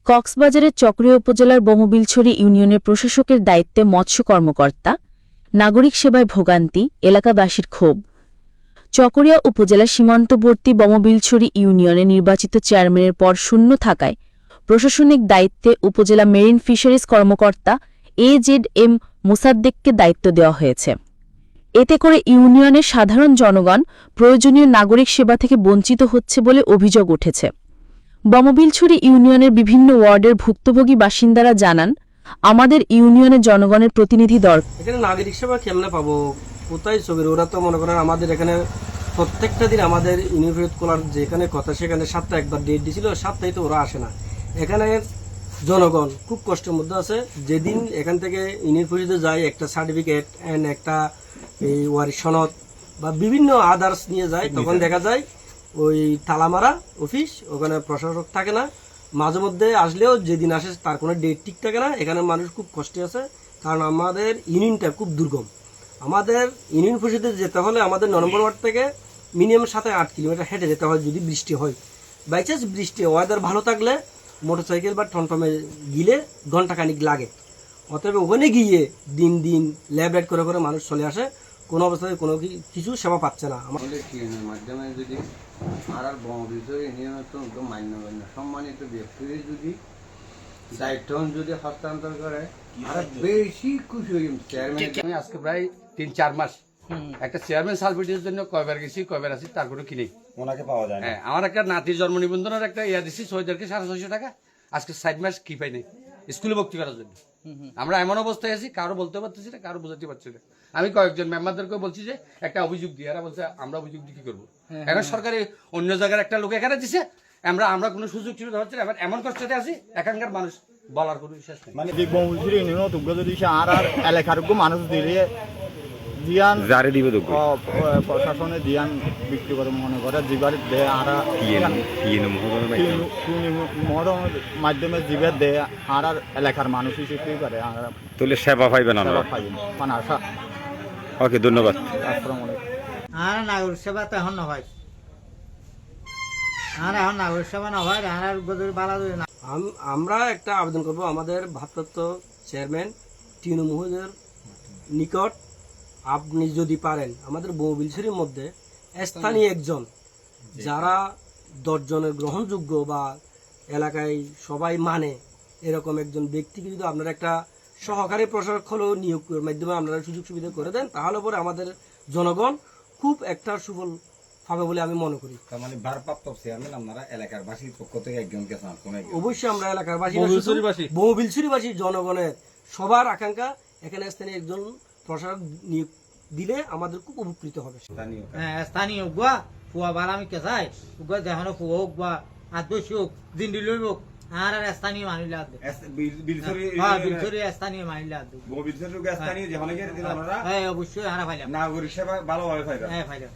কক্সবাজারের চকরিয়া উপজেলার বমবিলছড়ি ইউনিয়নের প্রশাসকের দায়িত্বে মৎস্য কর্মকর্তা, নাগরিক সেবায় ভোগান্তি, এলাকাবাসীর ক্ষোভ। চকরিয়া উপজেলা সীমান্তবর্তী বমবিলছড়ি ইউনিয়নে নির্বাচিত চেয়ারম্যানের পদ শূন্য থাকায় প্রশাসনিক দায়িত্বে উপজেলা মেরিন ফিশারিজ কর্মকর্তা AZM মোসাদ্দেককে দায়িত্ব দেওয়া হয়েছে। এতে করে ইউনিয়নের সাধারণ জনগণ প্রয়োজনীয় নাগরিক সেবা থেকে বঞ্চিত হচ্ছে বলে অভিযোগ উঠেছে। বমবিলছড়ি ইউনিয়নের বিভিন্ন ওয়ার্ডের ভুক্তভোগী বাসিন্দারা জানান, আমাদের ইউনিয়নের জনগণের প্রতিনিধি দরকার। এখানে নাগরিক সেবা কেমনে পাবো, কোথায় ছবি? ওরা তো মনে করেন আমাদের এখানে প্রত্যেকটা দিন আমাদের ইউনিভার্সিটি খোলার যেখানে কথা সেখানে সপ্তাহে একবার ডেট দিয়েছিল, সপ্তাহে তো ওরা আসে না। এখানে জনগণ খুব কষ্টের মধ্যে আছে। যেদিন এখান থেকে ইউনিভার্সিটিতে যায় একটা সার্টিফিকেট অ্যান্ড একটা ওয়ারি সনদ বা বিভিন্ন আদার্স নিয়ে যায়, তখন দেখা যায় ওই তালামারা অফিস, ওখানে প্রশাসক থাকে না। মাঝে মধ্যে আসলেও যেদিন আসে তার কোনো ডেট ঠিক থাকে না। এখানে মানুষ খুব কষ্টে আছে, কারণ আমাদের ইউনিয়নটা খুব দুর্গম। আমাদের ইউনিয়ন পরিষদে যেতে হলে আমাদের 9 নম্বর ওয়ার্ড থেকে মিনিমাম 7-8 কিলোমিটার হেঁটে যেতে হয় যদি বৃষ্টি হয়। বাইচান্স বৃষ্টি ওয়েদার ভালো থাকলে মোটরসাইকেল বা টমটমে গিলে ঘন্টাখানিক লাগে। অতএব ওখানে গিয়ে দিন দিন ল্যাব রাইড করে করে মানুষ চলে আসে, কোনো অবস্থায় কোনো কিছু সেবা পাচ্ছে না। আমাদের ইউনিয়নের মাধ্যমে যদি আর বমবিলছড়ি ইউনিয়নের তো মান্যগণ্য সম্মানিত ব্যক্তির যদি দায়িত্ব যদি হস্তান্তর করে আর বেশি খুশি হই। চেয়ারম্যান আমি আজকে প্রায় 3-4 মাস একটা চেয়ারম্যান সার্টিফিকেটের জন্য কয়বার গেছি কয়বার আছি, তার কোনো কি নেই, ওনাকে পাওয়া যায় না। হ্যাঁ, আমার একটা নাতির জন্ম নিবন্ধনের একটা ইয়া দিচ্ছি 6,500 টাকা, আজকে 7 মাস কি পাই নাই স্কুলে ভর্তি করার জন্য। আমরা এমন অবস্থায় আছি, কারো বলতে পারতেছি না, কারো বোঝাতে পারছি না। আমি কয়েকজন মেম্বারদেরকে বলছি যে একটা অভিযোগ দিই, এরা বলছে আমরা অভিযোগ দিয়ে কি করবো? এখন সরকারি অন্য জায়গার একটা লোক এখানে দিছে, আমরা কোনো সুযোগ সুবিধা হচ্ছে না। এমন কষ্টতে আছি, এখানকার মানুষ বলার কোনো বিশেষ নেই। মানে বমবিলছড়ি ইউনিয়ন তুগ্গ যদি আর এলাকার মানুষ দিলে দিয়ান যারে দিবে তো প্রশাসনে দিয়ান বিক্রি করে মনে করে জিবার দে আর মাধ্যমে জিবার দে আর এলাকার মানুষ হিসেবে পারে আর তাহলে সেবা পাইবেন না। সেবা পাইবেন মানে আশা। ওকে, ধন্যবাদ। আসসালামু আলাইকুম। আর নাগরিক সেবা তো এখন নয়, আর এখন নাগরিক সেবা নয়, আর গদুর বালা না। আমরা একটা আবেদন করব আমাদের ভারপ্রাপ্ত চেয়ারম্যান টিনু মহোদয়ের নিকট, আপনি যদি পারেন আমাদের বমবিলছড়ির মধ্যে স্থানীয় একজন যারা 10 জনের গ্রহণযোগ্য বা এলাকায় সবাই মানে এরকম একজন ব্যক্তিকে যদি আপনারা একটা সহকারী প্রশাসক হলেও নিয়োগের মাধ্যমে আপনারা সুযোগ সুবিধা করে দেন, তাহলে পরে আমাদের জনগণ খুব একটা সুফল পাবে বলে আমি মনে করি। তার মানে ভারপ্রাপ্ত চেয়ারম্যান আপনারা এলাকার বাসীর পক্ষ থেকে একজনকে চান? অবশ্যই আমরা এলাকার বমবিলছড়িবাসী জনগণের সবার আকাঙ্ক্ষা, এখানে স্থানীয় একজন প্রশাসক নিয়োগ দিলে আমাদের খুব উপকৃত হবে। স্থানীয় গুয়া ফুয়া বালা আমি কেসাই গুয়া দেখানো ফুয়া হোক বা আদবসী হোক জিন্দি লইব আর স্থানীয় মানিলে স্থানীয় মানিলে স্থানীয় যেখানে গিয়ে দিলে আপনারা অবশ্যই হারা পাইলাম নাগরিক সেবা ভালোভাবে পাইবেন। হ্যাঁ পাইলাম।